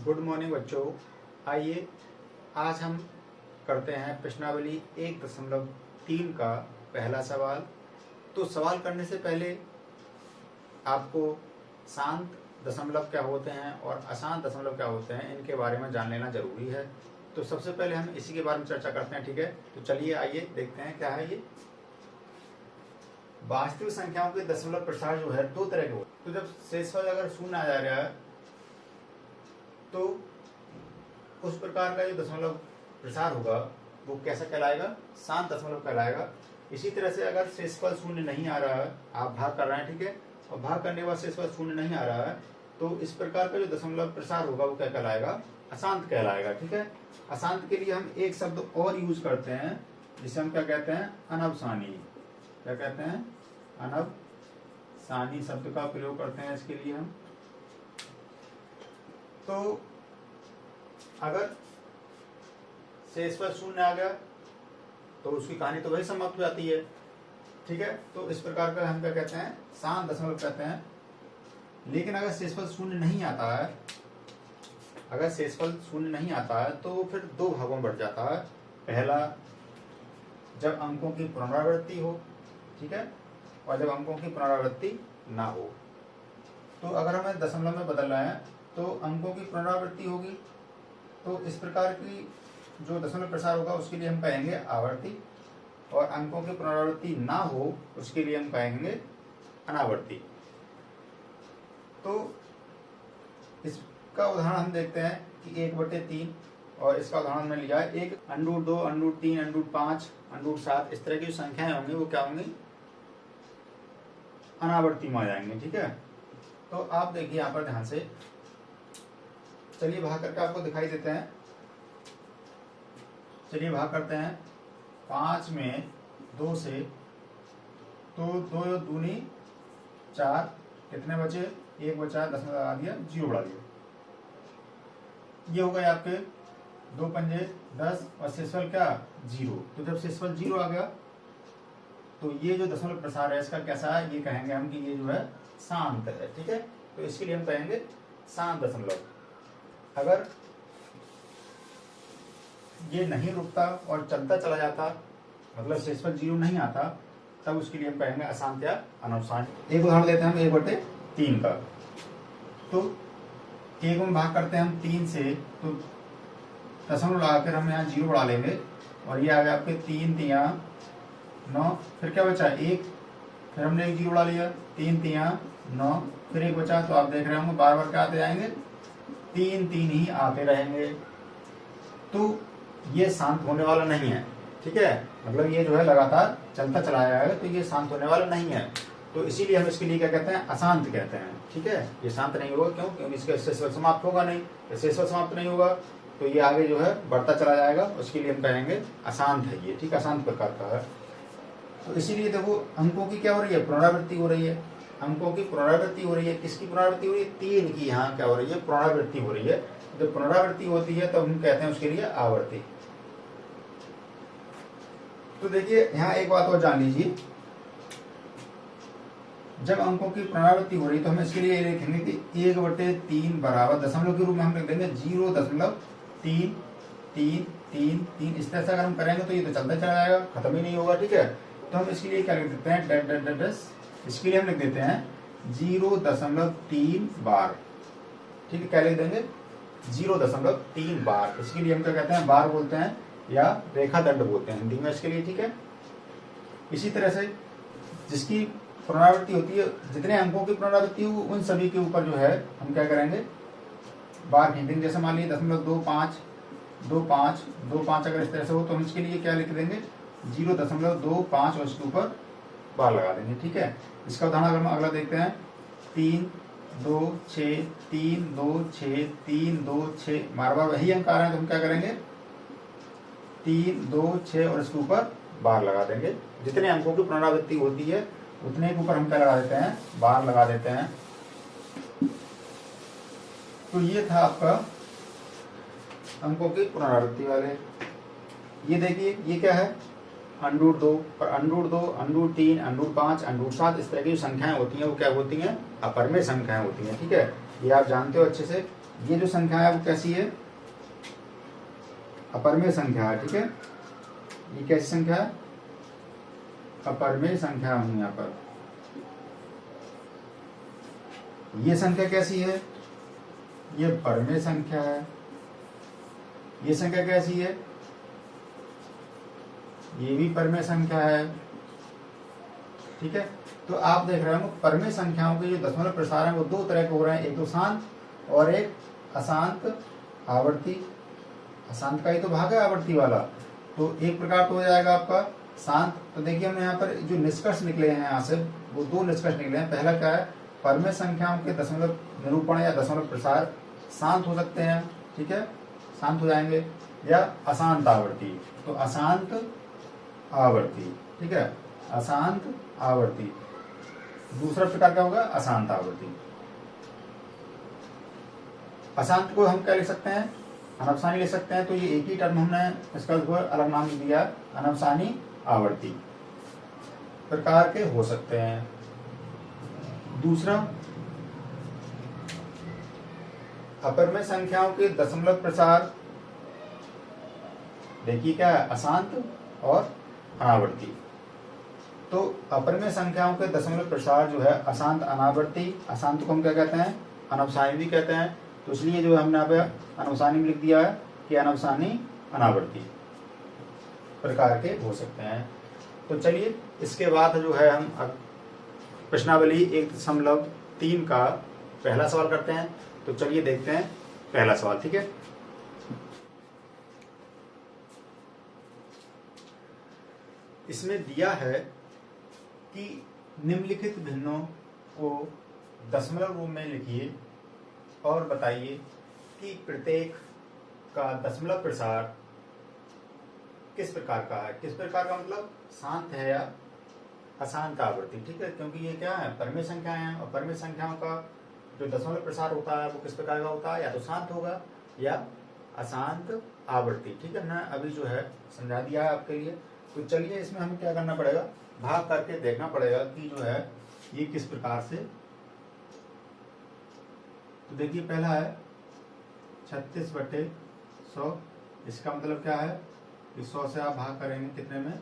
Good morning बच्चों। आइए आज हम करते हैं प्रश्नावली 1.3 का पहला सवाल। तो सवाल करने से पहले आपको शांत दशमलव क्या होते हैं और अशांत दशमलव क्या होते हैं, इनके बारे में जान लेना जरूरी है। तो सबसे पहले हम इसी के बारे में चर्चा करते हैं, ठीक है। तो चलिए आइए देखते हैं क्या है ये। वास्तविक संख्याओं के दशमलव प्रसार जो है दो तरह के होते हैं। तो जब शेषफल अगर शून्य आ जा रहा है तो उस प्रकार का जो दशमलव प्रसार होगा वो कैसा कहलाएगा? शांत दशमलव कहलाएगा। इसी तरह से अगर शेषफल शून्य नहीं आ रहा है, आप भाग कर रहे हैं, ठीक है, और भाग करने के बाद शेषफल शून्य नहीं आ रहा है, तो इस प्रकार का जो दशमलव प्रसार होगा वो क्या कहलाएगा? अशांत कहलाएगा, ठीक है। अशांत के लिए हम एक शब्द और यूज करते हैं जिसे हम क्या कहते हैं? अनवसानी। क्या कहते हैं? अनवसानी शब्द का प्रयोग करते हैं इसके लिए हम। तो अगर शेषफल शून्य आ गया तो उसकी कहानी तो वही समाप्त हो जाती है, ठीक है। तो इस प्रकार का हम क्या कहते हैं? शांत दशमलव कहते हैं। लेकिन अगर शेषफल शून्य नहीं आता है, अगर शेषफल शून्य नहीं आता है तो फिर दो भागों में बढ़ जाता है। पहला, जब अंकों की पुनरावृत्ति हो, ठीक है, और जब अंकों की पुनरावृत्ति ना हो। तो अगर हमें दशमलव में बदलना है तो अंकों की पुनरावृत्ति होगी, तो इस प्रकार की जो दशमलव प्रसार होगा उसके लिए हम कहेंगे आवर्ती, और अंकों की पुनरावृत्ति ना हो उसके लिए हम कहेंगे अनावर्ती। तो इसका उदाहरण हम देखते हैं कि 1/3, और इसका उदाहरण हमने लिया है 1 √2 √3 √5 √7। इस तरह की जो संख्याएं होंगी वो क्या होंगी? अनावर्ती में आ जाएंगे, ठीक है। तो आप देखिए यहाँ पर ध्यान से, चलिए भाग करके आपको दिखाई देते हैं। चलिए भाग करते हैं 5 में 2 से, तो 2 दूनी 4, कितने बचे? 1 बचा, दशमलव लगा दिया, 0 बढ़ा दिया। ये हो गए आपके 2 पंजे 10 और शेषफल क्या? 0। तो जब शेषफल 0 आ गया तो ये जो दशमलव प्रसार है इसका कैसा है? ये कहेंगे हम कि ये जो है शांत है, ठीक है। तो इसके लिए हम कहेंगे शांत दशमलव। अगर ये नहीं रुकता और चलता चला जाता, मतलब शेषफल 0 नहीं आता, तब उसके लिए हम कहेंगे अशांत या अनवसानी। एक उदाहरण देते हैं हम 1/3 का। तो 1 में भाग करते हैं हम 3 से, तो दशमलव लगाकर हम यहाँ 0 बढ़ा लेंगे, और ये आ गया आपके 3 तिया 9, फिर क्या बचा? 1, फिर हमने 1 0 बढ़ा लिया, 3 तिया 9, फिर 1 बचा। तो आप देख रहे होंगे बार बार क्या आते जाएंगे? 3 3 ही आते रहेंगे। तो ये शांत होने वाला नहीं है, ठीक है, मतलब ये जो है लगातार चलता चला जाएगा, तो ये शांत होने वाला नहीं है। तो इसीलिए हम इसके लिए क्या कहते हैं? अशांत कहते हैं, ठीक है। ये शांत नहीं होगा, क्यों? क्योंकि इसका शेषफल समाप्त होगा नहीं। शेषफल समाप्त नहीं होगा तो ये आगे जो है बढ़ता चला जाएगा, उसके लिए हम कहेंगे अशांत है ये, ठीक, अशांत प्रकार का है। तो इसीलिए देखो अंकों की क्या हो रही है? पुनरावृत्ति हो रही है। अंकों की पुनरावृत्ति हो रही है। किसकी पुनरावृत्ति हो रही है? 3 की यहाँ क्या हो रही है? पुनरावृत्ति हो रही है। जब पुनरावृत्ति होती है तो हम कहते हैं उसके लिए आवर्ती। तो देखिए यहाँ एक बात और जान लीजिए, जब अंकों की पुनरावृत्ति हो रही है तो हम इसके लिए लिखेंगे कि 1/3 बराबर दशमलव के रूप में हम लिख देंगे 0.3 3 3 3। इस तरह से अगर हम करेंगे तो ये तो चलता चला जाएगा, खत्म ही नहीं होगा, ठीक है। तो हम इसके लिए क्या लिख देते हैं? Dash dash dash dash. इसके लिए हम लिख देते हैं 0.3 बार, ठीक है। क्या लिख देंगे? 0.3 बार। इसके लिए हम क्या कहते हैं? बार बोलते हैं या रेखा दंड बोलते हैं हिंदी में इसके लिए, ठीक है। इसी तरह से जिसकी पुनरावृत्ति होती है, जितने अंकों की पुनरावृत्ति हो उन सभी के ऊपर जो है हम क्या करेंगे? बार खींच देंगे। जैसे मान लीजिए 0.25 25 25 अगर इस तरह से हो तो हम इसके लिए क्या लिख देंगे? 0.25 और इसके ऊपर बार लगा देंगे, ठीक है। इसका उदाहरण अगर हम अगला देखते हैं 3 2 6 3 2 6 3 2 6, बार बार वही अंक आ रहे हैं तो हम क्या करेंगे? 3 2 6 और इसके ऊपर बार लगा देंगे। जितने अंकों की पुनरावृत्ति होती है उतने के ऊपर हम क्या लगा देते हैं? बार लगा देते हैं। तो ये था आपका अंकों की पुनरावृत्ति वाले। ये देखिए ये क्या है? √2 और √2 √3 √5 √7। इस तरह की जो संख्याएं होती हैं वो क्या होती हैं? अपरिमेय संख्याएं होती हैं, ठीक है। ये आप जानते हो अच्छे से। ये जो संख्या है वो कैसी है, अपरमेय संख्या है, ठीक है। ये कैसी संख्या है, अपरमेय संख्या हूं यहाँ पर। ये संख्या कैसी है, ये परमेय संख्या है। ये संख्या कैसी है, ये भी परमेय संख्या है, ठीक है। तो आप देख रहे हो परमेय संख्याओं के जो दशमलव प्रसार हैं वो दो तरह के हो रहे हैं, एक तो शांत और एक अशांत आवर्ती। अशांत का ही तो भाग है आवर्ती वाला। तो एक प्रकार तो हो जाएगा आपका शांत। तो देखिए हमने यहाँ पर जो निष्कर्ष निकले हैं यहाँ से वो दो निष्कर्ष निकले हैं। पहला क्या है, परमेय संख्याओं के दशमलव निरूपण या दशमलव प्रसार शांत हो सकते हैं, ठीक है, शांत हो जाएंगे, या अशांत आवर्ती। तो अशांत आवर्ती, ठीक है, अशांत आवर्ती। दूसरा प्रकार क्या होगा, अशांत आवर्ती। अशांत को हम क्या लिख सकते हैं, अनवसानी लिख सकते हैं। तो ये एक ही टर्म हमने इसका अलग नाम दिया, अनवसानी आवर्ती प्रकार के हो सकते हैं। दूसरा, अपरमेय संख्याओं के दशमलव प्रसार देखिए क्या है, अशांत और अनावर्ती। तो अपरमेय संख्याओं के दशमलव प्रसार जो है अशांत अनावर्ती, अशांत को हम क्या कहते हैं, अनवसानी भी कहते हैं। तो इसलिए जो हमने यहाँ पे अनवसानी में लिख दिया है कि अनवसानी अनावर्ती प्रकार के हो सकते हैं। तो चलिए इसके बाद जो है हम प्रश्नावली 1.3 का पहला सवाल करते हैं। तो चलिए देखते हैं पहला सवाल, ठीक है। इसमें दिया है कि निम्नलिखित भिन्नों को दशमलव रूप में लिखिए और बताइए कि प्रत्येक का दशमलव प्रसार किस प्रकार का है। किस प्रकार का मतलब शांत है या अशांत आवर्ती, ठीक है, क्योंकि ये क्या है, परमेय संख्याएं हैं और परमेय संख्याओं का जो दशमलव प्रसार होता है वो किस प्रकार का होता है, या तो शांत होगा या अशांत आवर्ती, ठीक है ना। अभी जो है समझा दिया है आपके लिए। तो चलिए इसमें हमें क्या करना पड़ेगा, भाग करके देखना पड़ेगा कि जो है ये किस प्रकार से। तो देखिए पहला है 36/100। इसका मतलब क्या है कि 100 से आप भाग करेंगे कितने में,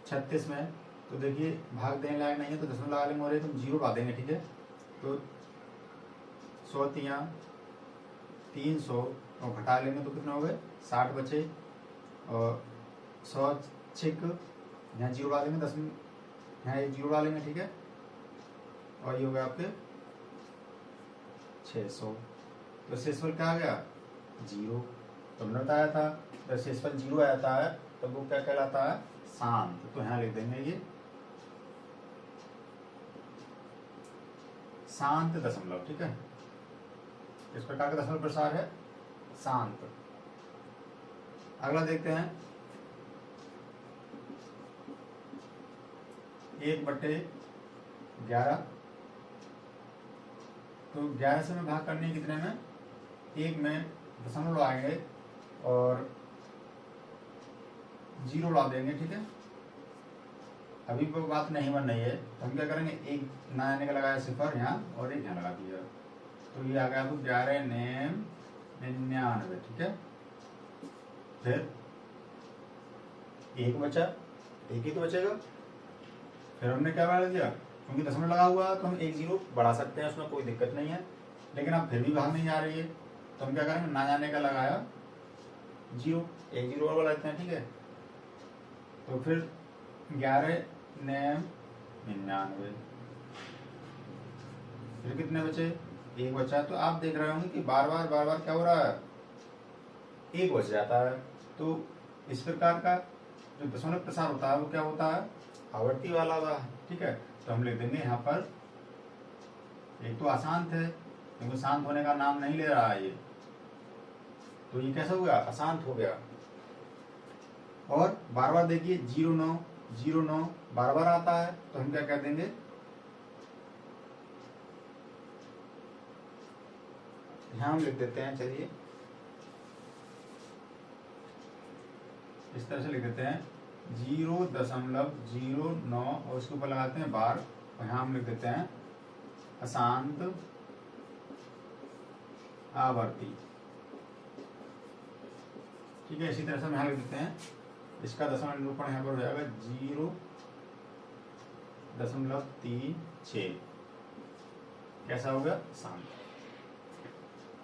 36 में। तो देखिए भाग देने लायक नहीं है तो दशमलव लगा लेंगे और तुम जीरो ला देंगे, ठीक है। तो 100 तिया 300 और घटा लेंगे तो कितना हो गए, 60 बचे। और 100 छिक यहाँ जीरो ला देंगे, दशमलव यहाँ एक जीरो ला लेंगे, ठीक है। और ये हो गया आपके 600। तो शेषफल क्या आ गया, जीरो। तो हमने बताया था जब शेषफल जीरो आता है तब वो क्या कहलाता है, शांत। तो यहाँ लिख देंगे ये शांत दशमलव, ठीक है। किस प्रकार का दशमलव प्रसार है, शांत। अगला देखते हैं 1/11। तो 11 से में भाग करने कितने में, एक में दशमलव आएंगे और जीरो ला देंगे, ठीक है। अभी वो बात नहीं बन रही है तो हम क्या करेंगे, एक ना आने का लगाया सिफर यहाँ और एक यहाँ लगा दिया। तो ये आ गया आपको 11 नेम 99, ठीक है। फिर एक बचा, एक ही तो बचेगा। फिर हमने क्या बढ़ा दिया, क्योंकि दशमलव लगा हुआ तो हम एक जीरो बढ़ा सकते हैं, उसमें कोई दिक्कत नहीं है। लेकिन अब फिर भी भाग नहीं जा रही है तो हम क्या करेंगे, ना जाने का लगाया जीरो, एक जीरो और लगाते हैं, ठीक है। तो फिर 11 नेम 99, फिर कितने बचे, एक बचा। तो आप देख रहे होंगे कि बार बार क्या हो रहा है, एक बच जाता है। तो इस प्रकार का जो दशमलव प्रसार होता है वो क्या होता है, आवर्ती वाला होता है, ठीक है। तो हम लिख देंगे यहाँ पर, एक तो अशांत है क्योंकि शांत होने का नाम नहीं ले रहा है ये, तो ये कैसा हो गया, अशांत हो गया। और बार बार देखिए 09 बार बार आता है तो हम क्या कह देंगे, यहां हम लिख देते हैं, चलिए इस तरह से लिख देते हैं 0.09 और उसके ऊपर लगाते हैं बार, और यहां हम लिख देते हैं अशांत आवर्ती। ठीक है, इसी तरह से हम यहाँ लिख देते हैं, इसका दशमलव निरूपण यहाँ पर हो जाएगा 0.36। कैसा हो गया? शांत।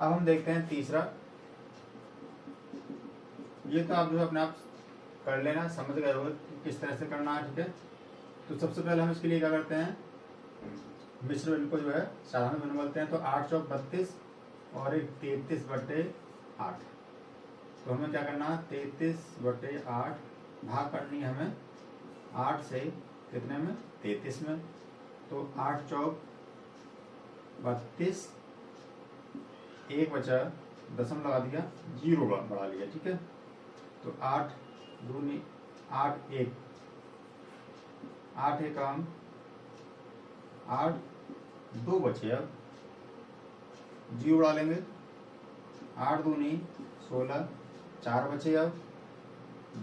अब हम देखते हैं तीसरा। ये तो आप जो अपने आप कर लेना, समझ गए हो कि किस तरह से करना है। ठीक है, तो सबसे पहले हम इसके लिए क्या करते हैं, मिश्र भिन्न को जो है साधारण भिन्न बोलते हैं। तो 8 चौक 32 और एक 33/8। तो हमें क्या करना है, 33/8 भाग करनी है हमें 8 से कितने में, 33 में। तो 8 चौक 32, एक बचा, दशम लगा दिया, 0 बढ़ा लिया। ठीक है, तो 8 दूनी 8 1, 8 एक काम 8 2 बचे, अब 0 उड़ा लेंगे। 8 दूनी 16, 4 बचे, अब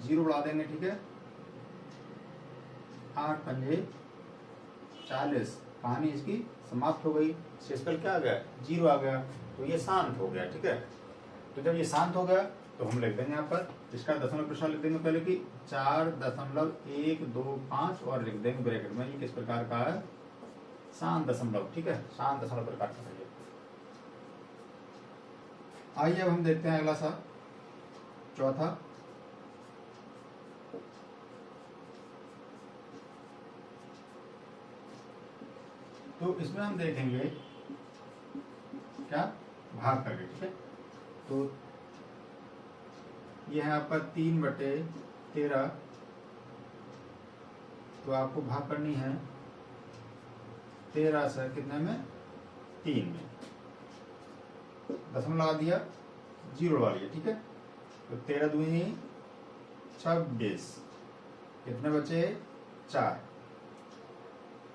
0 उड़ा देंगे। ठीक है, 8 पंजे 40, कहानी इसकी समाप्त हो गई। शेषफल क्या आ गया, 0 आ गया। तो ये शांत हो गया। ठीक है, तो जब ये शांत हो गया तो हम लिख देंगे यहाँ पर, इसका दशमलव प्रश्न लिख देंगे पहले कि 4.125 और लिख देंगे ब्रैकेट में, ये किस प्रकार का है, शांत दशमलव। ठीक है, शांत दशमलव प्रकार का है। आइए अब हम देखते हैं अगला सा, चौथा। तो इसमें हम देखेंगे क्या, भाग करके। ठीक है, तो यह है आपका 3/13। तो आपको भाग करनी है 13 से कितने में, 3 में। दशमलव लगा दिया, 0 लगा लिया। ठीक है, तो 13 दूनी 26, कितने बचे, 4।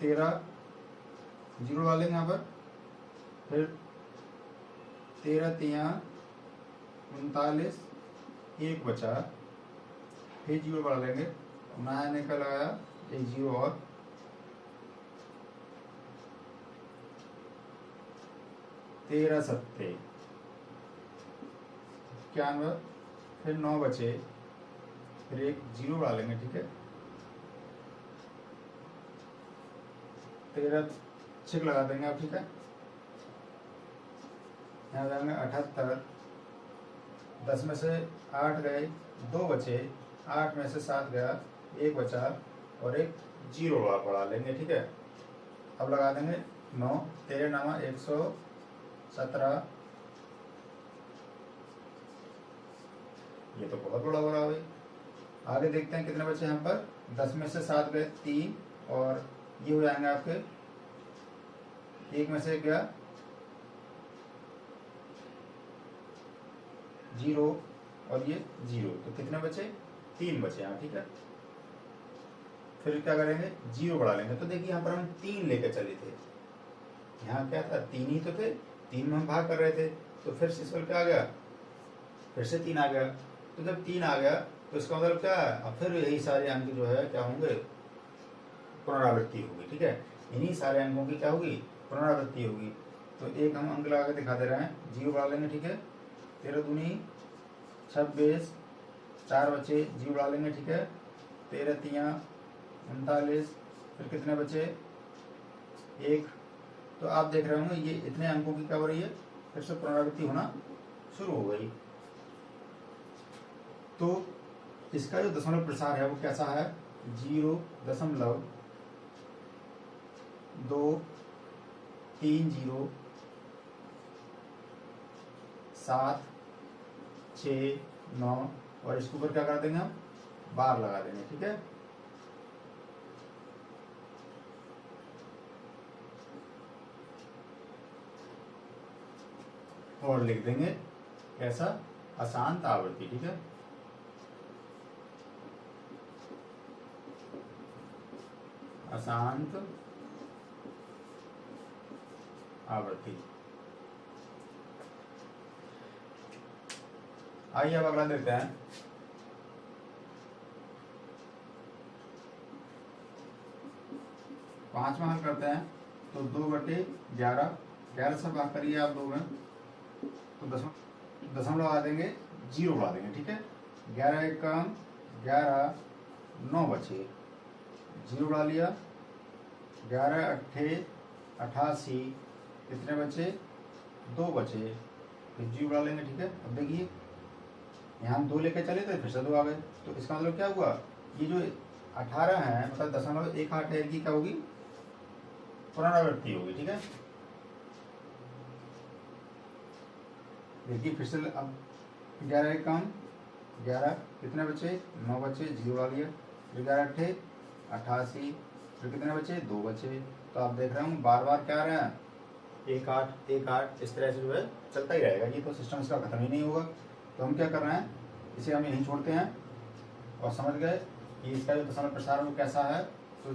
13 0 लगा लेंगे यहाँ पर, फिर 13 तिया 39, 1 बचा, फिर 0 बढ़ा लेंगे, नया निकल आया एक 0 और, 13 सत्ते 91, फिर 9 बचे, फिर एक 0 बढ़ा लेंगे। ठीक है, 13 छिक लगा देंगे आप। ठीक है, यहाँ जाएंगे 78, 10 में से 8 गए, 2 बचे, 8 में से 7 गया, 1 बचा और एक 0 बढ़ा लेंगे। ठीक है, अब लगा देंगे 9, 13 9 117। ये तो बहुत बड़ा हो रहा है भाई। आगे देखते हैं कितने बचे यहाँ पर, 10 में से 7 गए, 3 और ये हो जाएंगे आपके, 1 में से गया 0 और ये 0, तो कितने बचे, 3 बचे यहाँ। ठीक है, फिर क्या करेंगे, 0 बढ़ा लेंगे। तो देखिए यहाँ पर हम 3 लेकर चले थे, यहाँ क्या था, 3 ही तो थे, 3 में हम भाग कर रहे थे। तो फिर शेषफल क्या आ गया, फिर से 3 आ गया। तो जब 3 आ गया तो इसका मतलब क्या है, अब फिर यही सारे अंक जो है क्या होंगे, पुनरावृत्ति होगी। ठीक है, इन्हीं सारे अंकों की क्या होगी, पुनरावृत्ति होगी। तो एक हम अंक लगा के दिखा दे रहे हैं, 0 बढ़ा लेंगे। ठीक है, 13 दूनी 26, 4 बचे, 0 बढ़ा लेंगे। ठीक है, 13 तिया 39, फिर कितने बचे, 1। तो आप देख रहे होंगे ये इतने अंकों की क्या हो रही है, फिर से पुनरावृत्ति होना शुरू हो गई। तो इसका जो दशमलव प्रसार है वो कैसा है, 0.230 7 6 9 और इसके ऊपर क्या कर देंगे हम, बार लगा देंगे। ठीक है, और लिख देंगे कैसा, अशांत आवृत्ति। ठीक है, अशांत आवृत्ति। आइए अब अगला देखते हैं, पांचवा हल करते हैं। तो 2/11, 11 से भाग करिए आप 2 में, तो दशमलव आ देंगे, जीरो उड़ा देंगे, ठीक है। 11 एकम 11, 9 बचे, जीरो उड़ा लिया। 11 अट्ठे 88, कितने बचे, 2 बचे, फिर जीरो उड़ा लेंगे, ठीक है। अब देखिए यहाँ हम 2 लेके चले थे, फिर से 2 आ गए, तो इसका मतलब क्या हुआ, ये जो 18 है मतलब 0.18 है की क्या होगी, पुनरावृत्ति होगी, ठीक है। देखिए फिर से अब 11 एकम 11, कितने बचे, 9 बचे, जीरो उड़ा लिया। फिर 11 अट्ठे 88, फिर कितने बचे, 2 बचे। तो आप देख रहे हो बार बार क्या आ रहे हैं, 1 8 1 8, इस तरह से जो है चलता ही रहेगा, ये तो सिस्टम इसका खत्म ही नहीं होगा। तो हम क्या कर रहे हैं, इसे हम यहीं छोड़ते हैं और समझ गए कि इसका जो दशमलव प्रसार वो कैसा है। तो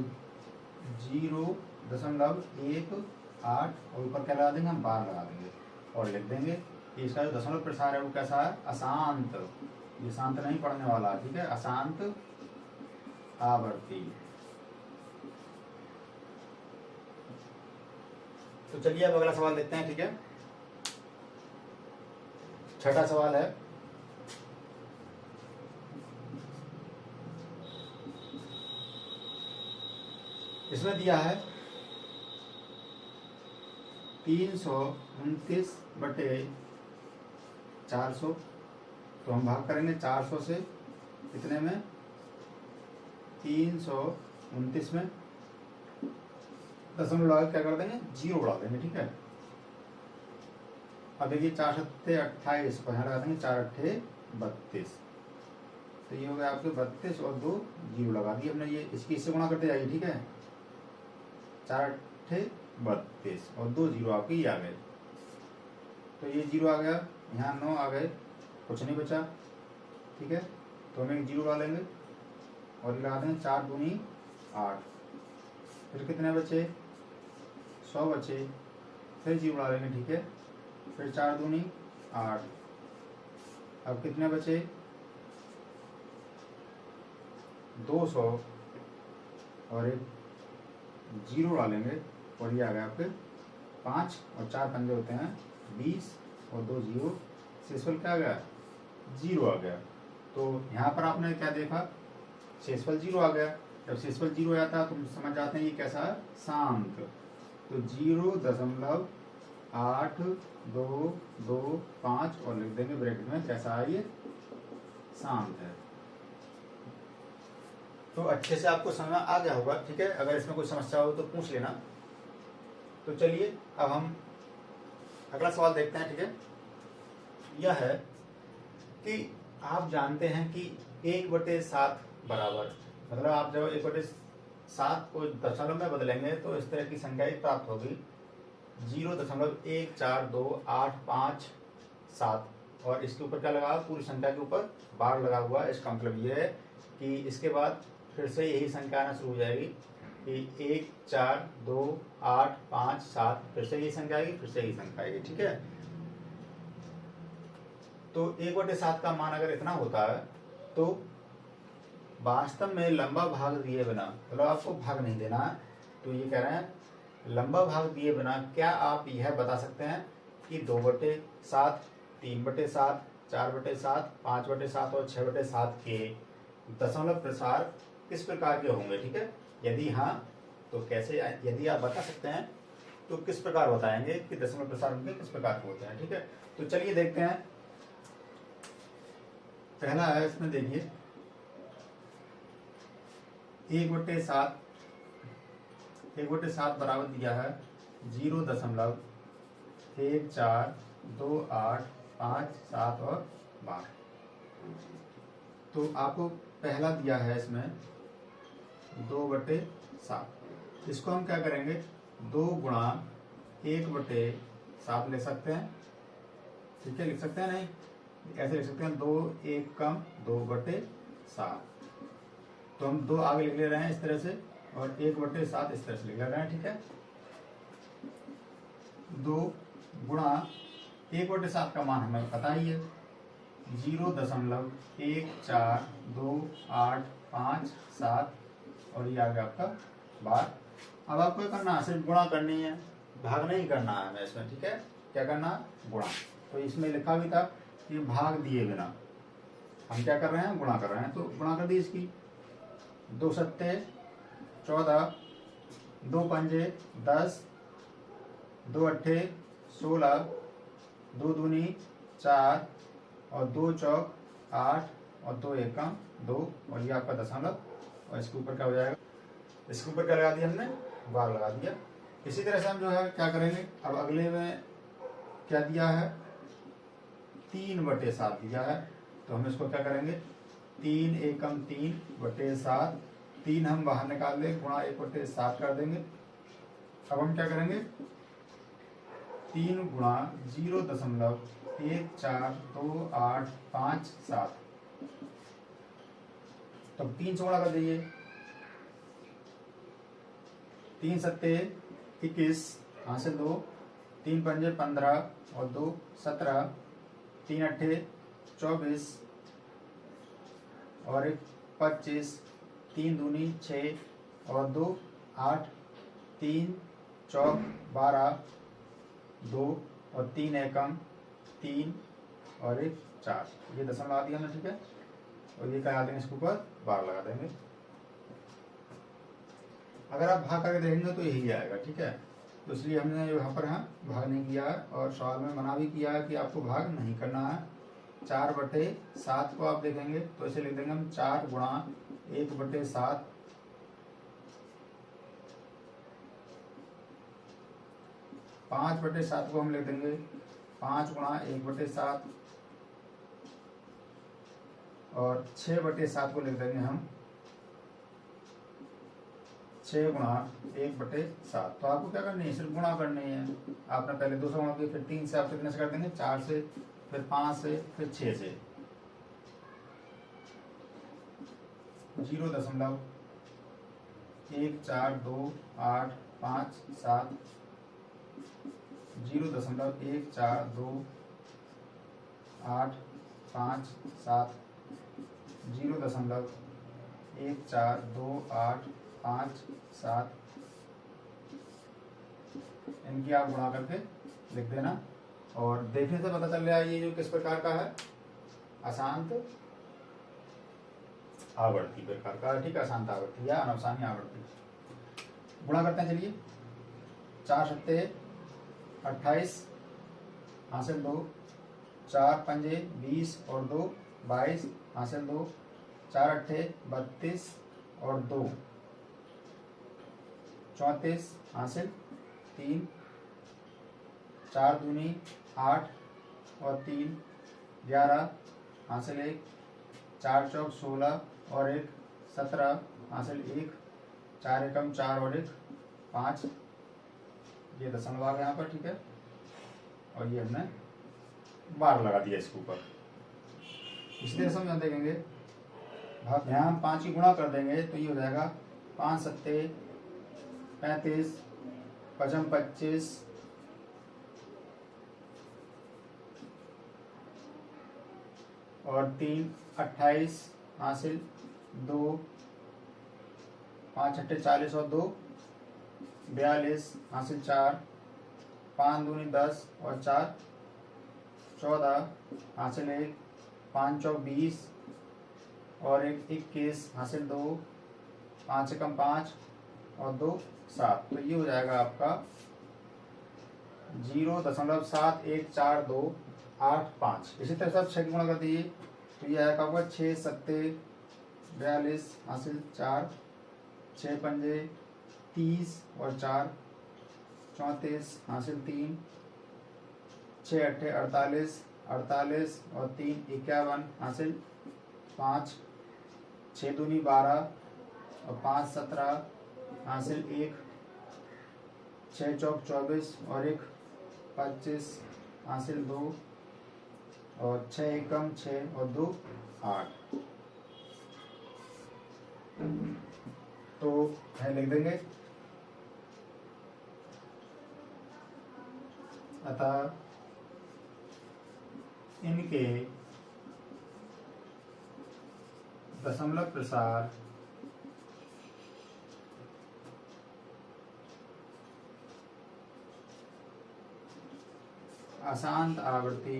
0.18 और ऊपर क्या लगा देंगे, हम बार लगा देंगे और लिख देंगे कि इसका जो दशमलव प्रसार है वो कैसा है, अशांत। ये शांत नहीं पढ़ने वाला, ठीक है, अशांत आवर्ती। तो चलिए अब अगला सवाल देखते हैं, ठीक है। छठा सवाल है, इसमें दिया है 329/400। तो हम भाग करेंगे 400 से, कितने में, 329 में, दशमलव लगा क्या कर देंगे, जीरो उड़ा देंगे, ठीक है। अब देखिए 4 सत्ते 28 को यहाँ लगा देंगे, 4 अट्ठे 32, तो ये हो गया आपके 32 और 2 जीरो लगा दिए हमने, ये इसकी इससे गुणा करते जाइए, ठीक है। 4 अट्ठे 32 और 2 जीरो आपके ये आ गए, तो ये जीरो आ गया, यहाँ 9 आ गए, कुछ नहीं बचा, ठीक है। तो हम एक जीरो उड़ा लेंगे और लगा देंगे 4 दूनी 8, फिर कितने बचे, 100 बचे, फिर जीरो उड़ा लेंगे, ठीक है। फिर 4 दूनी 8, अब कितने बचे, 200 और एक जीरो उड़ा लेंगे और ये आ गया आपके 5 और 4 पंजे होते हैं 20 और 2 जीरो, शेषफल क्या आ गया, जीरो आ गया। तो यहाँ पर आपने क्या देखा, शेषफल जीरो आ गया। जब शेषफल जीरो आता है तो हम समझ जाते हैं ये कैसा है, शांत। तो 0.8225 और लिख देंगे ब्रैकेट में, कैसा है ये, शांत है। तो अच्छे से आपको समझ आ गया होगा, ठीक है। अगर इसमें कोई समस्या हो तो पूछ लेना। तो चलिए अब हम अगला सवाल देखते हैं, ठीक है। यह है कि आप जानते हैं कि 1/7 बराबर, मतलब आप जब 1/7 को दशमलव में बदलेंगे तो इस तरह की संख्या प्राप्त होगी, 0.1428557, और इसके ऊपर क्या लगा, पूरी संख्या के ऊपर बार लगा हुआ है। इसका मतलब ये है कि इसके बाद फिर से यही संख्या आना शुरू हो जाएगी कि 1 4 2 8 5 7, फिर से यही संख्या आएगी, फिर से यही संख्या आएगी, ठीक है। तो 1/7 का मान अगर इतना होता है तो वास्तव में लंबा भाग दिए बिना, मतलब आपको भाग नहीं देना है, तो ये कह रहे हैं लंबा भाग दिए बिना क्या आप यह बता सकते हैं कि 2/7, 3/7, 4/7, 5/7 और 6/7 के दशमलव प्रसार किस प्रकार के होंगे, ठीक है। यदि हाँ तो कैसे, यदि आप बता सकते हैं तो किस प्रकार बताएंगे कि दशमलव प्रसार उनके किस प्रकार के होते हैं, ठीक है। तो चलिए देखते हैं। पहला है, इसमें देखिए 1/7 बराबर दिया है 0.142857 और 12। तो आपको पहला दिया है इसमें 2/7, इसको हम क्या करेंगे, 2 गुणा 1/7 ले सकते हैं, ठीक है, लिख सकते हैं, नहीं ऐसे लिख सकते हैं, 2 1 कम 2/7। तो हम 2 आगे लिख ले रहे हैं इस तरह से और 1/7 इस तरह से लिख ले रहे हैं, ठीक है। 2 गुणा 1/7 का मान हमें पता ही है, 0.1428557 और ये आ गया आपका बार। अब आपको करना है, सिर्फ गुणा करनी है, भाग नहीं करना है हमें इसमें, ठीक है। क्या करना है, गुणा। तो इसमें लिखा भी था कि भाग दिए बिना। हम क्या कर रहे हैं, गुणा कर रहे हैं, तो गुणा कर दी इसकी। 2 सत्ते 14, 2 पंजे 10, 2 अट्ठे 16, 2 दूनी 4 और 2 चौक 8 और 2 एकम 2 और ये आपका दशमलव। और इसके ऊपर क्या हो जाएगा, इसके ऊपर क्या लगा दिया हमने, बार लगा दिया। इसी तरह से हम जो है क्या करेंगे, अब अगले में क्या दिया है, 3/7 दिया है, तो हम इसको क्या करेंगे, 3 एकम 3/7, 3 हम बाहर निकाल दें, गुणा 1/7 कर देंगे। अब हम क्या करेंगे, 3 गुणा 0.1428557, तब 3 से गुणा कर दीजिए। 3 सत्ते 21, यहाँ से 2, 3 पंजे 15 और 2 17, 3 अट्ठे 24 और 1 25, 3 दूनी 6 और 2 8, 3 चौक 12, 2 और 3 एकम 3 और 1 4, ये दशमलव लगा दिया हमने, ठीक है। और ये क्या लगा देंगे, इसके ऊपर बार लगा देंगे। अगर आप भाग करके देखेंगे तो यही आएगा, ठीक है। तो इसलिए हमने यहाँ पर भाग नहीं किया है, और सवाल में मना भी किया है कि आपको भाग नहीं करना है। 4/7 को आप देखेंगे तो इसे लिख देंगे हम 4 गुणा 1/7, 5/7 को हम लिख देंगे 5 गुणा 1/7, और 6/7 को लिख देंगे हम 6 गुणा 1/7। तो आपको क्या करनी है, सिर्फ गुणा करनी है। आपने पहले 2 से गुणा किया, फिर 3 से आप कितने से कर देंगे, 4 से, फिर 5 से, फिर 6 से। 0.1428557, 0.1428557, 0.1428557, इनकी आप गुणा करके लिख देना। और देखने से पता चल रहा है ये जो किस प्रकार का है, अशांत आवर्ती प्रकार का है, ठीक है। अशांत आवर्ती या अनवसानी आवर्ती। गुणा करते हैं, चलिए। 4 सत्ते 28, हासिल 2, 4 पंजे 20 और 2 22, हासिल 2, 4 अट्ठे 32 और 2 34, हासिल 3, 4 दूनी 8 और 3 11, हासिल 1, 4 चौक 16 और 1 17, हासिल 1, 4 एकम 4 और 1 5, ये दशमलव आ गया यहाँ पर, ठीक है। और ये हमने बार लगा दिया इसके ऊपर। इसी तरह से हम देखेंगे भाग, यहाँ हम 5 की गुणा कर देंगे तो ये हो जाएगा 5 सत्ते 35, 5 25, और 3 28, हासिल 2, 5 अट्ठे 40 और 2 42, हासिल 4, 5 दूनी 10 और 4 14, हासिल 1, 5 चौक 20 और 1 21, हासिल 2, 5 एकम 5 और 2 7। तो ये हो जाएगा आपका 0.71428 इसी तरह से आप 6 की गुणा कर दीजिए तो ये आएगा आपका 6 सत्ते 42, हासिल 4, 6 पंजे 30 और 4 34, हासिल 3, 6 अट्ठे 48 48 और 3 51, हासिल 5, 6 दूनी 12 और 5 17, हासिल 1, 6 चौक 24 और 1 25, हासिल 2 और 6 एकम 6 और 2 8। तो है लिख देंगे, अतः इनके दशमलव प्रसार अशांत आवृत्ति,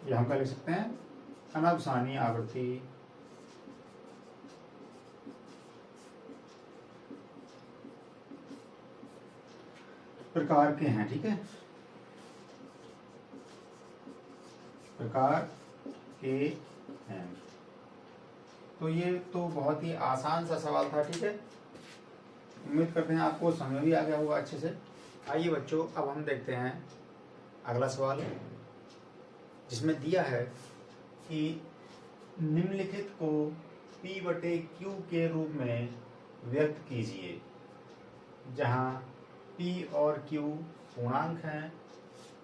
या हम क्या लिख सकते हैं, अनवसानी आवृत्ति प्रकार के हैं। ठीक है, प्रकार के हैं। तो ये तो बहुत ही आसान सा सवाल था। ठीक है, उम्मीद करते हैं आपको समझ भी आ गया होगा अच्छे से। आइए बच्चों, अब हम देखते हैं अगला सवाल, जिसमें दिया है कि निम्नलिखित को P बटे Q के रूप में व्यक्त कीजिए, जहां P और Q पूर्णांक हैं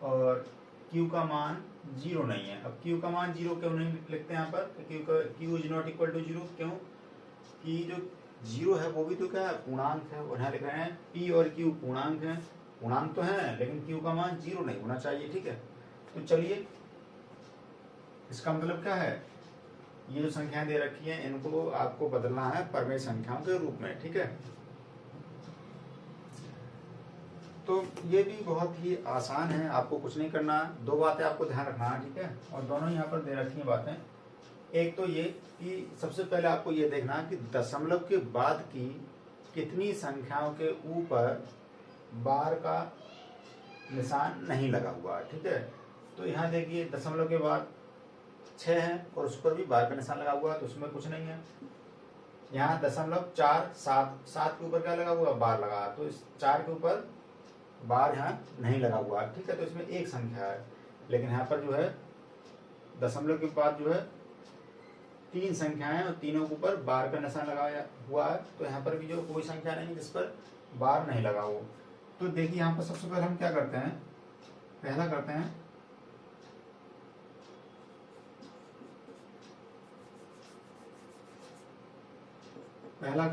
और Q का मान 0 नहीं है। अब Q का मान 0 क्यों नहीं लिखते हैं यहाँ पर? Q is not equal to 0। क्यों? कि जो 0 है वो भी तो क्या है, पूर्णांक है। और यहाँ लिख रहे हैं P और Q पूर्णांक हैं, पूर्णांक तो हैं लेकिन Q का मान 0 नहीं होना चाहिए। ठीक है, तो चलिए, इसका मतलब क्या है, ये जो संख्याएं दे रखी हैं इनको आपको बदलना है परमेय संख्याओं के रूप में। ठीक है, तो ये भी बहुत ही आसान है, आपको कुछ नहीं करना। दो बातें आपको ध्यान रखना है। ठीक है, और दोनों यहाँ पर दे रखी हैं बातें। एक तो ये कि सबसे पहले आपको ये देखना है कि दशमलव के बाद की कितनी संख्याओं के ऊपर बार का निशान नहीं लगा हुआ है। ठीक है, तो यहाँ देखिए दशमलव के बाद 6 है और उस पर भी बार का निशान लगा हुआ है, तो उसमें कुछ नहीं है। यहाँ 0.477 के ऊपर क्या लगा हुआ, बार लगा, तो इस 4 के ऊपर बार यहाँ नहीं लगा हुआ है। ठीक है, तो इसमें एक संख्या है। लेकिन यहाँ पर जो है दशमलव के बाद जो है 3 संख्याएं हैं और तीनों के ऊपर बार का निशान लगाया हुआ है, तो यहाँ पर भी जो कोई संख्या नहीं जिस पर बार नहीं लगा हो। तो देखिए यहाँ पर सबसे पहले हम क्या करते हैं, पहला करते हैं हल।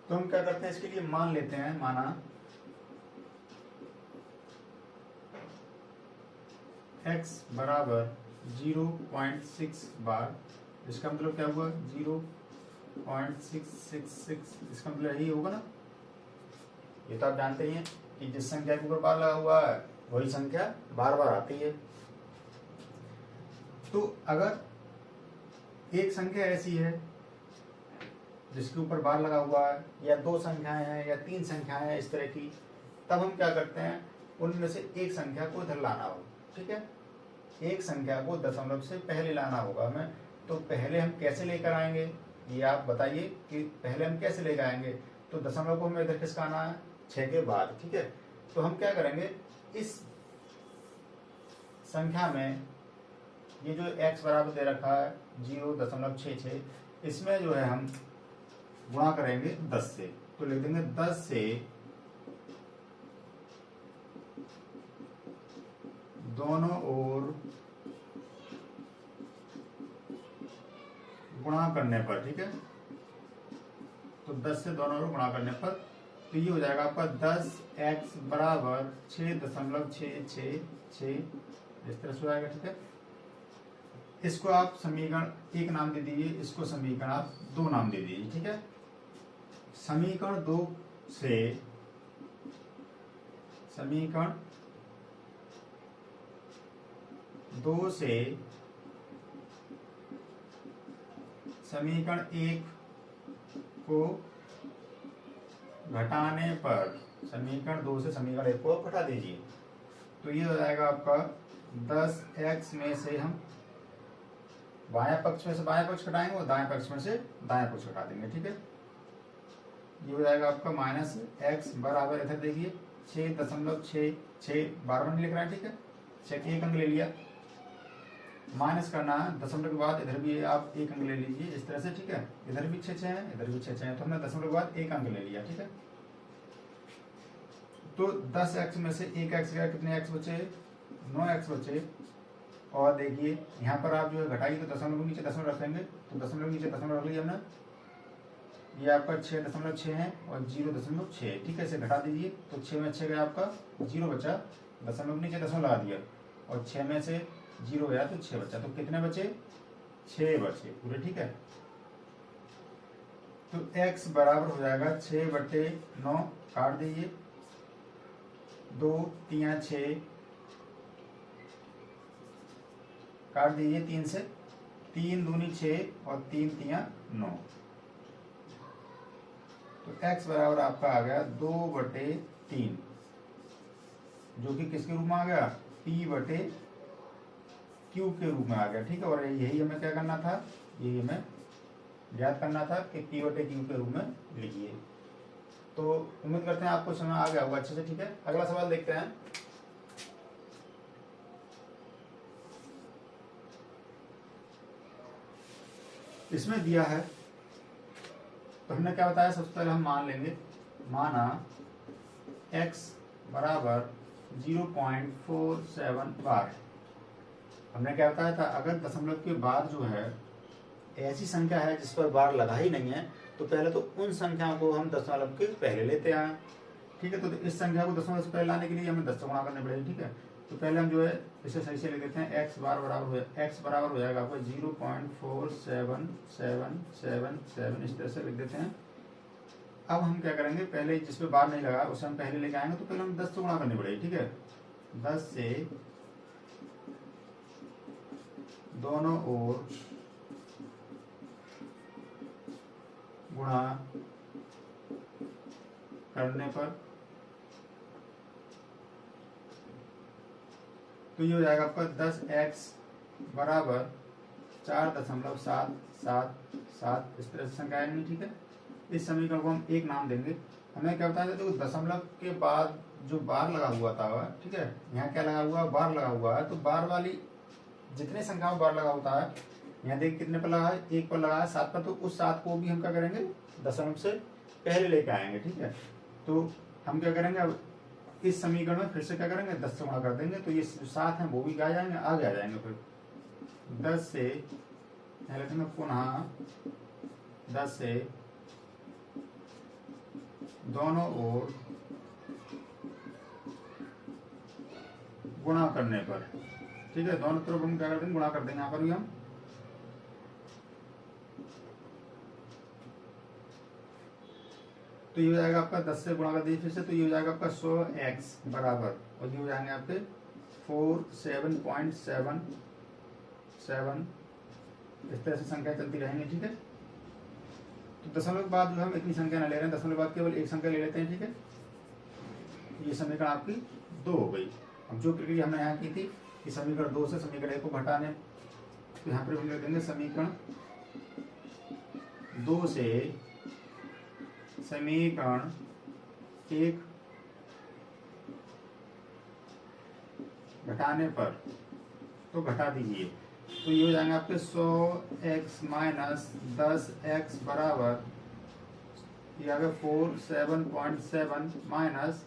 तो हम क्या करते हैं, इसके लिए मान लेते हैं, माना x बराबर 0.6 बार, इसका मतलब क्या हुआ 0.666, इसका मतलब यही होगा ना। ये तो आप जानते ही हैं कि जिस संख्या के ऊपर बार लगा हुआ है वही संख्या बार बार आती है। तो अगर एक संख्या ऐसी है जिसके ऊपर बार लगा हुआ है, या 2 संख्याएं हैं या 3 संख्याएं हैं इस तरह की, तब हम क्या करते हैं, उनमें से एक संख्या को इधर लाना होगा। ठीक है, एक संख्या को दशमलव से पहले लाना होगा हमें। तो पहले हम कैसे लेकर आएंगे, ये आप बताइए कि पहले हम कैसे लेकर आएंगे। तो दशमलव को हमें इधर किसका आना है, 6 के बाद। ठीक है, तो हम क्या करेंगे, इस संख्या में ये जो x बराबर दे रखा है 0.66, इसमें जो है हम गुणा करेंगे 10 से। तो लिख देंगे 10 से दोनों ओर गुणा करने पर। ठीक है, तो 10 से दोनों ओर गुणा करने पर तो ये हो जाएगा आपका 10x बराबर 6.666, इस तरह से हो जाएगा। ठीक है, इसको आप समीकरण 1 नाम दे दीजिए, इसको समीकरण आप 2 नाम दे दीजिए। ठीक है, समीकरण 2 से समीकरण 2 से समीकरण 1 को घटाने पर, समीकरण 2 से समीकरण 1 को घटा दीजिए, तो ये हो जाएगा आपका 10x में से हम बाएं पक्ष में से बाएं पक्ष घटाएंगे और दाएं पक्ष में से दाएं पक्ष घटा देंगे। ठीक है, ये हो जाएगा आपका -x बराबर, इधर देखिए 6.66 बार बार नहीं लिख रहा है। ठीक है, 6 के 1 अंक ले लिया, माइनस करना है दशमलव के बाद, इधर भी आप 1 अंक ले लीजिए इस तरह से। ठीक है, इधर भी 6 है, इधर भी 6 है, तो हमने दशमलव के बाद 1 अंक ले लिया। ठीक है, तो 10x में से 1x गया, कितने x बचे, 9x बचे। और देखिए यहाँ पर आप जो है घटाइए तो दशमलव के नीचे दशमलव रखेंगे, तो दशमलव के नीचे दशमलव रख लिया हमने, ये आपका 6.6 है और 0.6। ठीक है, इसे घटा दीजिए, तो 6 में 6 गया आपका, 0 बचा, दशमलव के नीचे दशमलव लगा दिया और 6 में से 0 गया तो 6 बचा, तो कितने बचे, 6 बचे पूरे। ठीक है, तो x बराबर हो जाएगा 6/9, काट दीजिए, 2 3 6, काट दीजिए 3 से, 3 दूनी 6 और 3 3 9। तो x बराबर आपका आ गया 2/3, जो कि किसके रूप में आ गया, P/Q के रूप में आ गया। ठीक है, और यही हमें क्या करना था, यही हमें ज्ञात करना था कि P/Q के रूप में लिखिए। तो उम्मीद करते हैं आपको समझ आ गया होगा अच्छे से। ठीक है, अगला सवाल देखते हैं। इसमें दिया है, तो हमने क्या बताया, सबसे पहले हम मान लेंगे, माना x बराबर 0.47 बार। हमने क्या बताया था, अगर दशमलव के बाद जो है ऐसी संख्या है जिस पर बार लगा ही नहीं है, तो पहले तो उन संख्याओं को हम दशमलव के पहले लेते आए। ठीक है, तो इस संख्या को दशमलव से पहले लाने के लिए हमें 10 से गुणा करने पड़ेगी। ठीक है, तो पहले हम जो है इसे सही से लिख देते हैं, x बराबर हो जाएगा आपको 0.4777, इस तरह से लिख देते हैं। अब हम क्या करेंगे, पहले जिस पे बार नहीं लगा उसे हम पहले लेके आएंगे, तो पहले हम 10 से गुणा करनी पड़ेगी। ठीक है, 10 से दोनों ओर गुणा करने पर तो ये हो जाएगा आपका 10x बराबर 4.777, इस तरह से संख्या आएंगी। ठीक है, इस समीकरण को हम एक नाम देंगे। हमें क्या बताया था, देखो दशमलव के बाद जो बार लगा हुआ था, ठीक है, यहाँ क्या लगा हुआ है, बार लगा हुआ है, तो बार वाली जितने संख्याओं बार लगा होता है, यहाँ देख कितने पर लगा है, 1 पर लगा है, 7 पर, तो उस 7 को भी हम क्या करेंगे, दशमलव से पहले लेके आएंगे। ठीक है, तो हम क्या करेंगे, अब इस समीकरण में फिर से क्या करेंगे, 10 से गुणा कर देंगे, तो ये 7 है वो भी आ जाएंगे, आगे आ जाएंगे। फिर 10 से लिखेंगे पुनः 10 से दोनों ओर गुणा करने पर। ठीक है, दोनों तरफ हम क्या कर देंगे, गुणा कर देंगे यहाँ पर भी हम। तो ये हो जाएगा आपका 10 से गुणा कर दीजिए फिर से, तो ये हो जाएगा आपका 100x बराबर, और ये हो जाएंगे आपके 47.77, इस तरह से संख्या चलती रहेंगी। ठीक है, तो दशमलव के बाद जो हम इतनी संख्या ना ले रहे हैं, दशमलव के बाद केवल एक संख्या ले लेते हैं। ठीक है, ये समीकरण आपकी 2 हो गई। अब जो प्रक्रिया हमने यहाँ की थी कि समीकरण 2 से समीकरण 1 को घटाने, तो यहाँ पर हम लिख देंगे समीकरण 2 से समीकरण 1 घटाने पर, तो घटा दीजिए, तो ये हो जाएंगे आपके 100x माइनस 10x बराबर, ये आ गया 47.7 माइनस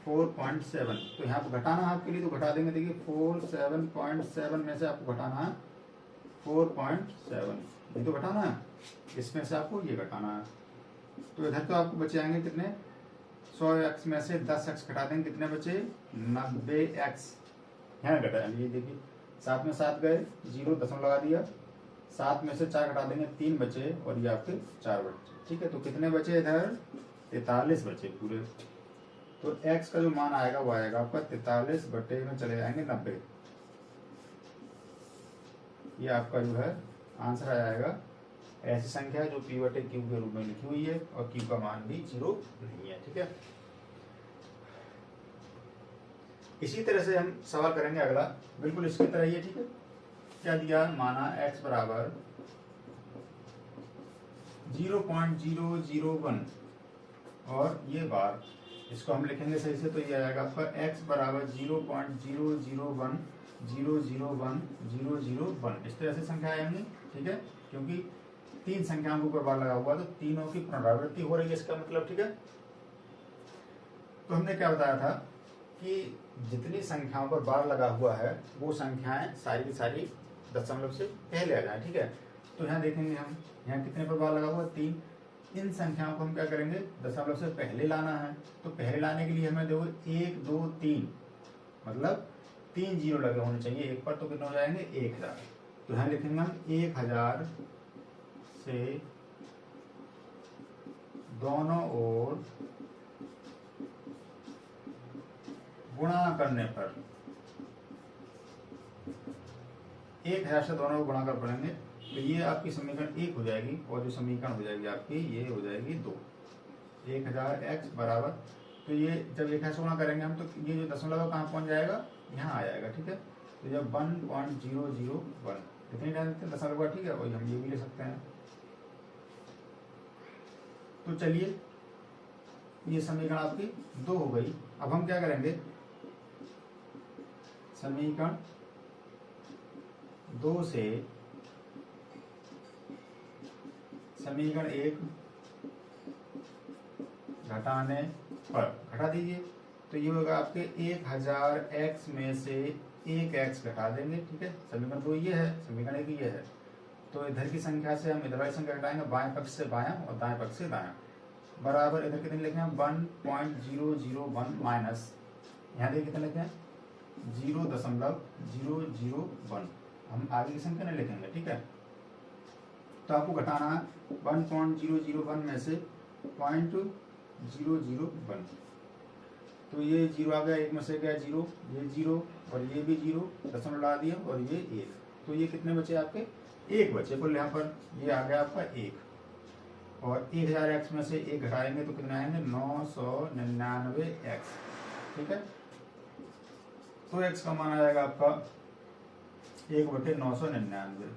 4.7। तो यहाँ पर घटाना है आपके लिए, तो घटा देंगे। देखिए 47.7 में से आपको घटाना है 4.7, ये तो घटाना है, इसमें से आपको ये घटाना है। तो इधर तो आपको बचे आएंगे कितने, 100x में से 10x घटा देंगे, कितने बचे, 90x। यहाँ घटा ये देखिए, 7 में 7 गए, 0 दशमलव लगा दिया, 7 में से 4 घटा देंगे, 3 बचे, और ये आपके 4 बचे। ठीक है, तो कितने बचे इधर, 43 बचे पूरे। तो x का जो मान आएगा वो आएगा आपका 43 बटे में चले जाएंगे 90। ये आपका जो है आंसर आ जाएगा। ऐसी संख्या जो P/Q के रूप में लिखी हुई है, और Q का मान भी 0 नहीं है। ठीक है, इसी तरह से हम सवाल करेंगे अगला, बिल्कुल इसकी तरह ही है। ठीक है, क्या दिया, माना x बराबर 0.001, और ये बार, इसको हम लिखेंगे सही से, तो ये आएगा आपका x बराबर 0.001001001, इस तरह से संख्या आएंगी। ठीक है, क्योंकि 3 संख्याओं के ऊपर बार लगा हुआ, तो तीनों की पुनरावृत्ति हो रही है, इसका मतलब। ठीक है, तो हमने क्या बताया था कि जितनी संख्याओं पर बार लगा हुआ है वो संख्याएं सारी की सारी दशमलव से पहले आ जाए। ठीक है, तो यहाँ देखेंगे हम, यहाँ कितने पर बार लगा हुआ, 3। इन संख्याओं को हम क्या करेंगे, दशमलव से पहले लाना है। तो पहले लाने के लिए हमें देखो 1 2 3, मतलब 3 जीरो लगे होने चाहिए एक पर, तो कितने हो जाएंगे, 1000। तो यहाँ लिखेंगे हम 1000 से दोनों ओर गुणा करने पर 1000 से दोनों को गुणा कर पड़ेंगे, तो ये आपकी समीकरण 1 हो जाएगी, और जो समीकरण हो जाएगी आपकी ये हो जाएगी 2। 1000 x बराबर, तो ये जब 1000 से गुणा करेंगे हम, तो ये जो दशमलव कहाँ पहुंच जाएगा, यहाँ आ जाएगा। ठीक है, तो जब 1.001 कितनी डाल देते हैं दशमलव, ठीक है, वही हम ये भी ले सकते हैं। तो चलिए ये समीकरण आपकी 2 हो गई। अब हम क्या करेंगे, समीकरण 2 से समीकरण 1 घटाने पर, घटा दीजिए, तो ये होगा आपके 1000 x में से 1 x घटा देंगे। ठीक है, समीकरण 2 ये है, समीकरण 1 ये है। तो इधर की संख्या से हम इधर वाली संख्या घटाएंगे, बाएं पक्ष से बायां और दाएं पक्ष से दायां, बराबर इधर कितने लिखे हैं 1.001 माइनस, यहाँ देखिए कितने लिखे हैं 0.001। हम आगे की संख्या नहीं लिखेंगे। ठीक है, तो आपको घटाना है 1.001 में से 0.001, तो ये 0 आ गया, 1 में से गया 0, ये 0 और ये भी 0, दशमलव लगा दिया, और ये 1, तो ये कितने बचे आपके 1 बचे कुल। यहाँ पर ये आ गया आपका 1, और 1000 x में से 1 घटाएंगे तो कितने आएंगे 999 x। ठीक है, तो x का मान आ जाएगा आपका 1/999।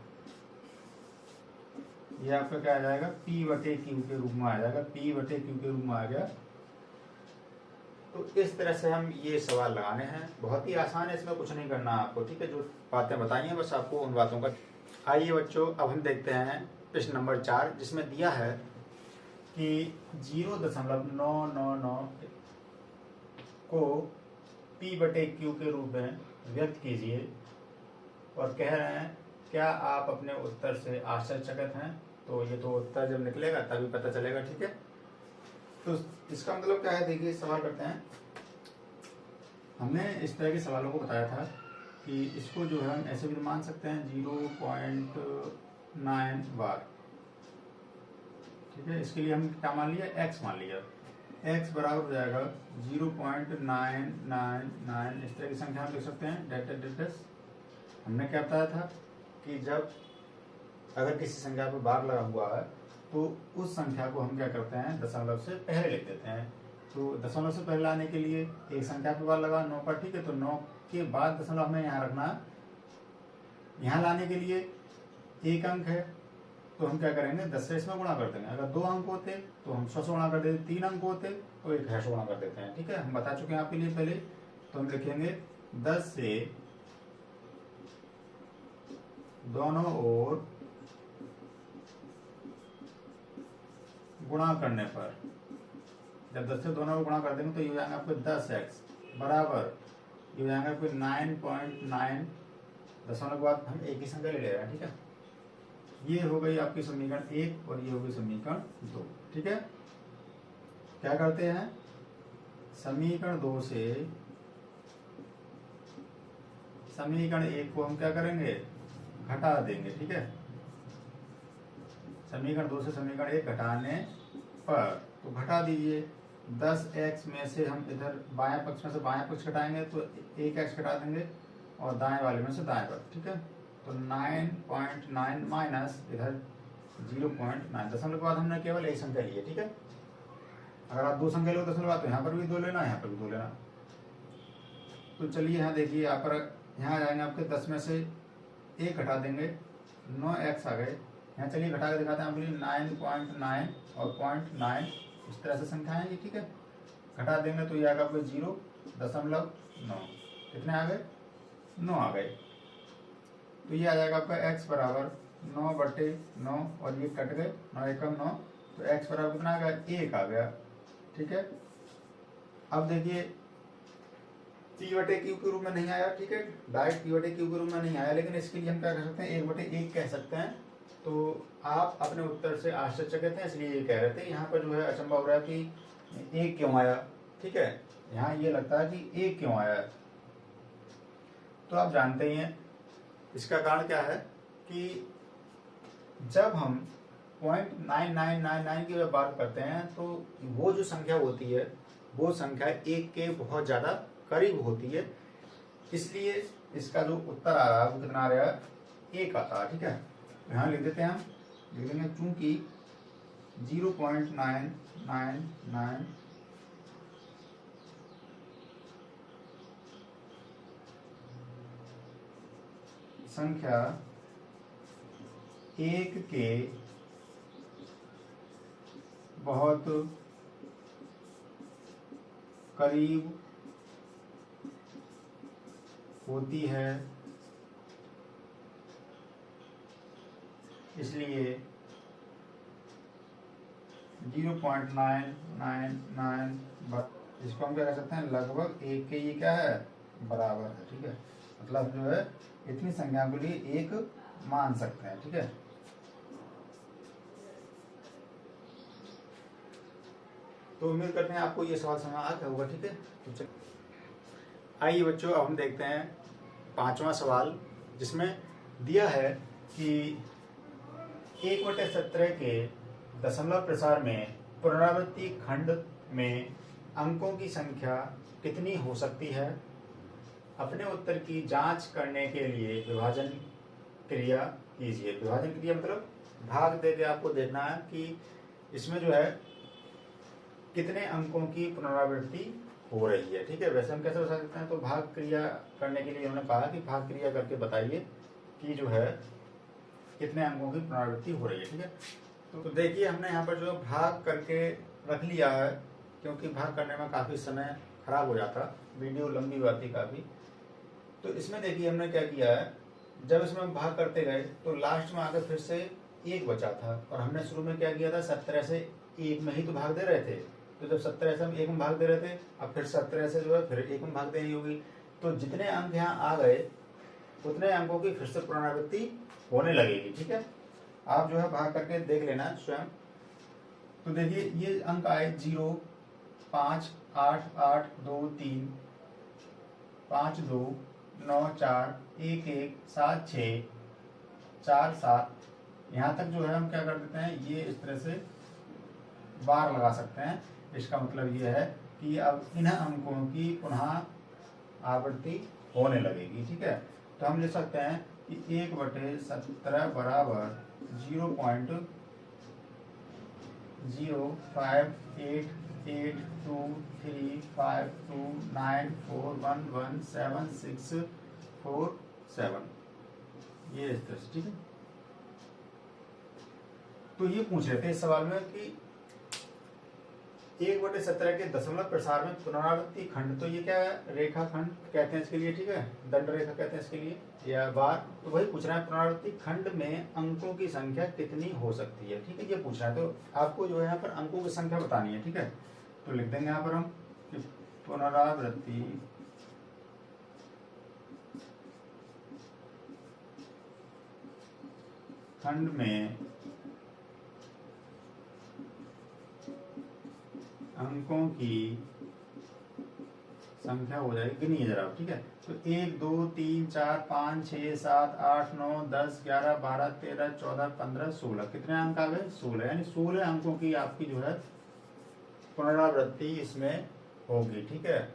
ये आपका क्या आ जाएगा P/Q के रूप में आ जाएगा, P/Q के रूप में आ गया। तो इस तरह से हम ये सवाल लगाने हैं, बहुत ही आसान है, इसमें कुछ नहीं करना आपको। ठीक है, जो बातें बताई हैं बस आपको उन बातों का। आइए बच्चों, अब हम देखते हैं प्रश्न नंबर 4, जिसमें दिया है कि 0.999 को P/Q के रूप में व्यक्त कीजिए, और कह रहे हैं क्या आप अपने उत्तर से आश्चर्यचकित हैं। तो ये तो उत्तर जब निकलेगा तभी पता चलेगा। ठीक है, तो इसका मतलब क्या है, देखिए सवाल करते हैं। हमने इस तरह के सवालों को बताया था कि इसको जो है हम ऐसे भी मान सकते हैं 0.9 बार। ठीक है, इसके लिए हम क्या मान लिया, x मान लिया, x बराबर हो जाएगा 0.999। इस तरह की संख्या हम लिख सकते हैं डेट। हमने क्या बताया था कि जब अगर किसी संख्या पर बार लगा हुआ है तो उस संख्या को हम क्या करते हैं दशमलव से पहले लिख देते हैं। तो दशमलव से पहले लाने के लिए एक संख्या पर बार लगा 9 पर, ठीक है, तो 9 के बाद दशमलव हमें यहाँ रखना है। यहाँ लाने के लिए एक अंक है तो हम क्या करेंगे 10 से इसमें गुणा कर देंगे। अगर 2 अंक होते तो हम 100 से गुणा कर देते, 3 अंक होते तो 1000 से गुणा कर देते हैं। ठीक है, हम बता चुके हैं आपके लिए पहले। तो हम लिखेंगे 10 से दोनों ओर गुणा करने पर, जब 10 से दोनों ओर गुणा कर देंगे तो ये हो जाएगा आपको 10x बराबर, ये हो जाएगा आपको 9.9। दशमलव के बाद हम एक ही संख्या ले रहे हैं। ठीक है, ये हो गई आपकी समीकरण 1 और ये हो गई समीकरण 2। ठीक है, क्या करते हैं समीकरण 2 से समीकरण 1 को हम क्या करेंगे घटा देंगे। ठीक है, समीकरण 2 से समीकरण 1 घटाने पर, तो घटा दीजिए 10x में से हम इधर बाएं पक्ष में से बाएं पक्ष घटाएंगे तो 1x घटा देंगे और दाएं वाले में से दाएं पक्ष। ठीक है, तो 9.9 माइनस इधर 0.9। दशमलव के बाद हमने केवल एक संख्या ली है। ठीक है, अगर आप 2 संख्या लो दशमलव तो यहाँ पर भी 2 लेना, यहाँ पर भी 2 लेना। तो चलिए यहाँ देखिए, यहाँ पर यहाँ जाएंगे आपके 10 में से 1 घटा देंगे, 9x आ गए। यहाँ चलिए घटा के दिखाते हैं आपके लिए 9.9 और 0.9 इस तरह से संख्या है ये। ठीक है, घटा देंगे तो ये आएगा आपको 0.9। कितने आ गए 9 आ गए। तो ये आ जाएगा आपका x बराबर 9/9 और ये कट गए, 9 एकम 9, तो x बराबर कितना आ गया 1 आ गया। ठीक है, अब देखिए P/Q के रूप में नहीं आया। ठीक है, डायरेक्ट P/Q के रूप में नहीं आया, लेकिन इसके लिए हम क्या कर सकते हैं 1/1 कह सकते हैं। तो आप अपने उत्तर से आश्चर्यचकित हैं इसलिए ये कह रहे थे। यहाँ पर जो है अचंभा हो रहा है कि 1 क्यों आया। ठीक है, यहाँ ये लगता है कि 1 क्यों आया। तो आप जानते ही हैं इसका कारण क्या है कि जब हम 0.9999 की जब बात करते हैं तो वो जो संख्या होती है वो संख्या एक के बहुत ज्यादा करीब होती है, इसलिए इसका जो उत्तर आ रहा है वो कितना आ रहा है, एक आता है। ठीक है, यहाँ लिख देते हैं, हम लिख देंगे चूंकि 0.999 संख्या एक के बहुत करीब होती है, इसलिए 0.999 इसको हम क्या कह सकते हैं, लगभग एक के ये क्या है, बराबर है। ठीक है, मतलब जो है इतनी संख्या के लिए एक मान सकते हैं। ठीक है, तो उम्मीद करते हैं आपको ये सवाल समझ आ गया होगा। ठीक है, तो आइए बच्चों, अब हम देखते हैं पांचवा सवाल, जिसमें दिया है कि 1/17 के दशमलव प्रसार में पुनरावृत्ति खंड में अंकों की संख्या कितनी हो सकती है। अपने उत्तर की जांच करने के लिए विभाजन क्रिया कीजिए। विभाजन क्रिया मतलब भाग दे के आपको देखना है कि इसमें जो है कितने अंकों की पुनरावृत्ति हो रही है। ठीक है, वैसे हम कैसे बता सकते हैं, तो भाग क्रिया करने के लिए उन्होंने कहा कि भाग क्रिया करके बताइए कि जो है कितने अंकों की पुनरावृत्ति हो रही है। ठीक है, तो देखिए हमने यहाँ पर जो भाग करके रख लिया है, क्योंकि भाग करने में काफी समय खराब हो जाता, वीडियो लंबी बाती काफी। तो इसमें देखिए हमने क्या किया है, जब इसमें हम भाग करते गए तो लास्ट में आकर फिर से एक बचा था, और हमने शुरू में क्या किया था, 17 से एक में ही तो भाग दे रहे थे। तो जब 17 से हम एक में भाग दे रहे थे, अब फिर 17 से जो है फिर एक में भाग देनी होगी। तो जितने अंक यहाँ आ गए उतने अंकों की फिर से पुनरावृत्ति होने लगेगी। ठीक है, आप जो है भाग करके देख लेना स्वयं। तो देखिए ये अंक आए 0, 5, 8, 8, 2, 3, 5, 2, 9, 4, 1, 1, 7, 6, 4, 7, यहाँ तक जो है हम क्या कर देते हैं, ये इस तरह से बार लगा सकते हैं। इसका मतलब ये है कि अब इन अंकों की पुनः आवृत्ति होने लगेगी। ठीक है, तो हम लिख सकते हैं कि 1/17 बराबर 0.058823529411767, ये इस तरह से। ठीक है, तो ये पूछ रहे थे इस सवाल में कि 1/17 के दशमलव प्रसार में पुनरावृत्ति खंड, तो ये क्या है, रेखा खंड कहते हैं इसके लिए। ठीक है, दंड रेखा कहते हैं इसके लिए, या बार। तो वही पूछ रहा है, पुनरावृत्ति खंड में अंकों की संख्या कितनी हो सकती है। ठीक है, ये पूछ रहा है, तो आपको जो है यहाँ पर अंकों की संख्या बतानी है। ठीक है, तो लिख देंगे यहाँ पर हम कि पुनरावृत्ति खंड में अंकों की संख्या हो जाएगी, गिनिए जरा। ठीक है, तो 1, 2, 3, 4, 5, 6, 7, 8, 9, 10, 11, 12, 13, 14, 15, 16, कितने अंक आ गए, 16। यानी 16 अंकों की आपकी जो है पुनरावृत्ति इसमें होगी। ठीक है,